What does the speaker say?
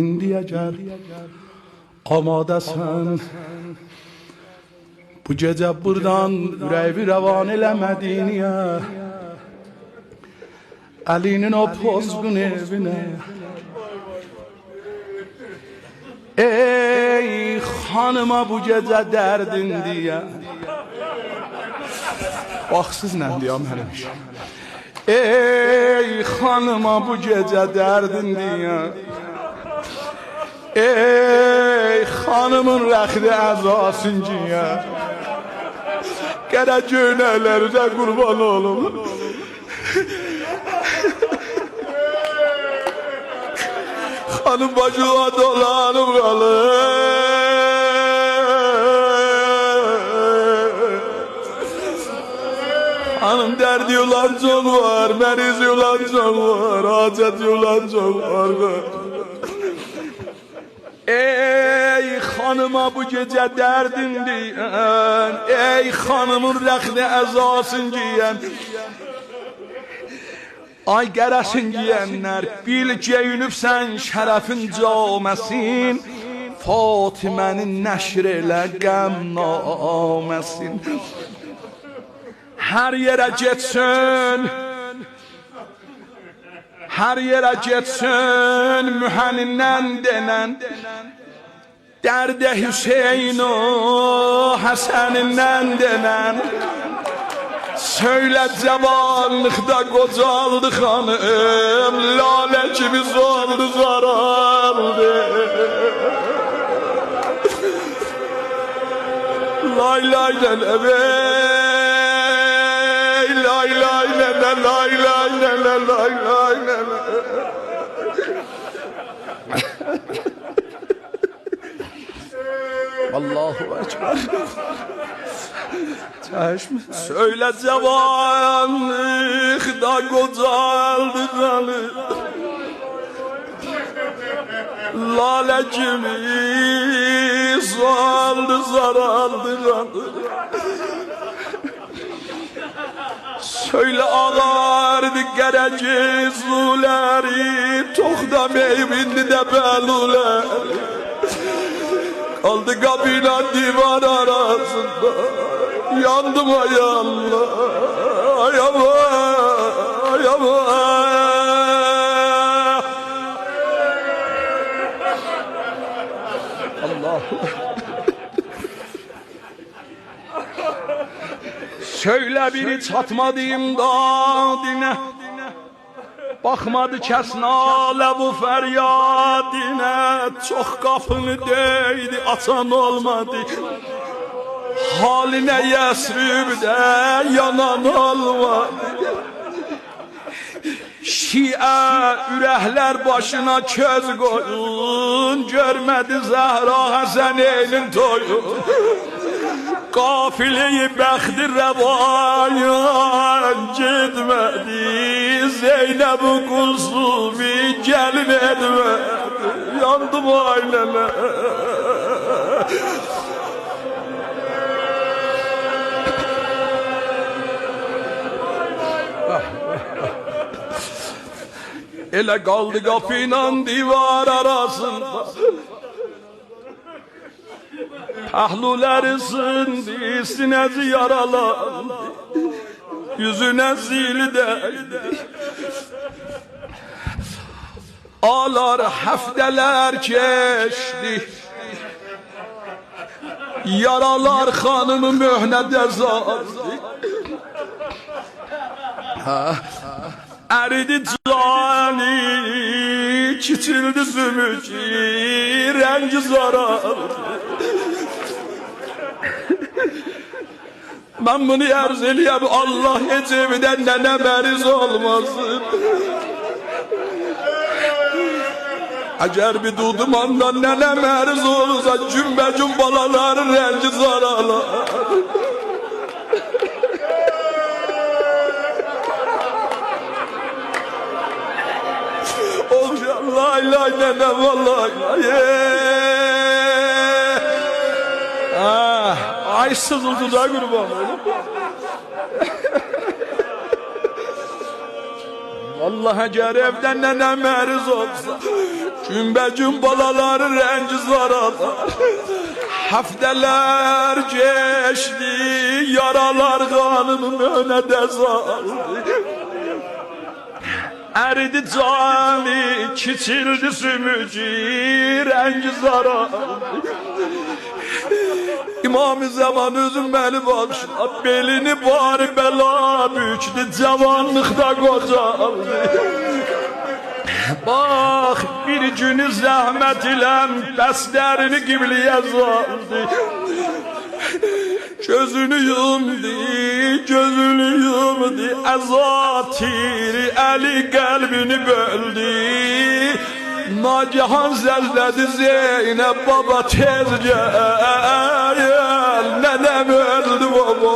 indiyə gəl amadəsən. Bu gecə buradan ürəyi rəvan eləmədin ya, Əlinin o pozğun evinə. Ey xanıma bu gecə dərdin deyə. Bax siz nə deyəm həmişə. Ey xanıma bu gecə dərdin deyə. Ey xanımın rəxdi əzasın deyə. Qərə göynəklərinə qurban olum. Xanım bacığa dolanıb qalır. Xanım dərdi olan çox var, məriz olan çox var, hacət olan çox var. Ey xanıma bu gecə dərdin deyən, ey xanımın rəxdi əzasın giyən, ay qərəsin giyənlər, bil geyinibsən şərəfin caməsin, Fatimənin nəşr elə qəmnaməsin. Hər yerə getsin, hər yerə getsin mühənindən denən, dərdə Hüseyin o Həsənindən denən, söylə cavanlıqda qocaldı xanım, lalə kimi zordu zaraldı. Lay lay lələ bey, lay lay lələ, lay lay lələ, lay lay lələ. Allahu Ekber. Söyle cavanlıkda qocaldı qalır, lalə kimi saldı zaraldı qalır. Söyle ağardı gərəcizluləri, toxdamayıb indi də bəluləri. Kaldı kabile divan arasında, yandım ay Allah, ay Allah, ay Allah. Allah. Söyle biri çatmadığım dadine, baxmadı kəs nalə bu fəryadinə, çox qapını döydü, açan olmadı. Halinə yəsribdə yanan olmadı. Şiə ürəklər başına köz qoyun, görmədi Zəhra Həsəneynin toyun. Kafileyi bəxti rəvayan getmədi, Zeynəb-i Kulsumi gəlin etmədi, yandım ailələr. Elə qaldı qapıyla divar arasında, pəhluləri sindi, sinəzi yaralandı, yüzünə zili dəydi. Ağlar həftələr keçdi, yaralar xanımı möhnədə zardı. Əridi cani, kiçildi zümüki, rəngi zaraldı. Ben bunu arz eləyəm, Allah heç evdən nənə məriz olmasın. Əgər bir dudumandan nənə məriz olursa, cümbəcüm balaların rəngi zaralar. Lay lay nənə vallahi. Ay sızıltıda qurban olub. Vallahi əgər evdən nənə məriz olsa, Gümbəcün balaları rəngiz aralar. Həftələr geçdi, yaralar qanımın önə dəzaldı. Əridi cani, kiçildi sümücü, rəngiz aralar. İmam-ı Zaman özüm beni bağışla, belini bari bela büktü, cavanlıqda qocaldı. Bak bir günü zahmet ile bəslərini qibliyə zaldı. Gözünü yumdu, gözünü yumdu, əzatiri əli qəlbini böldü. Nagihan zəzlədi Zeynəb baba tez gəl, nənəm öldü baba.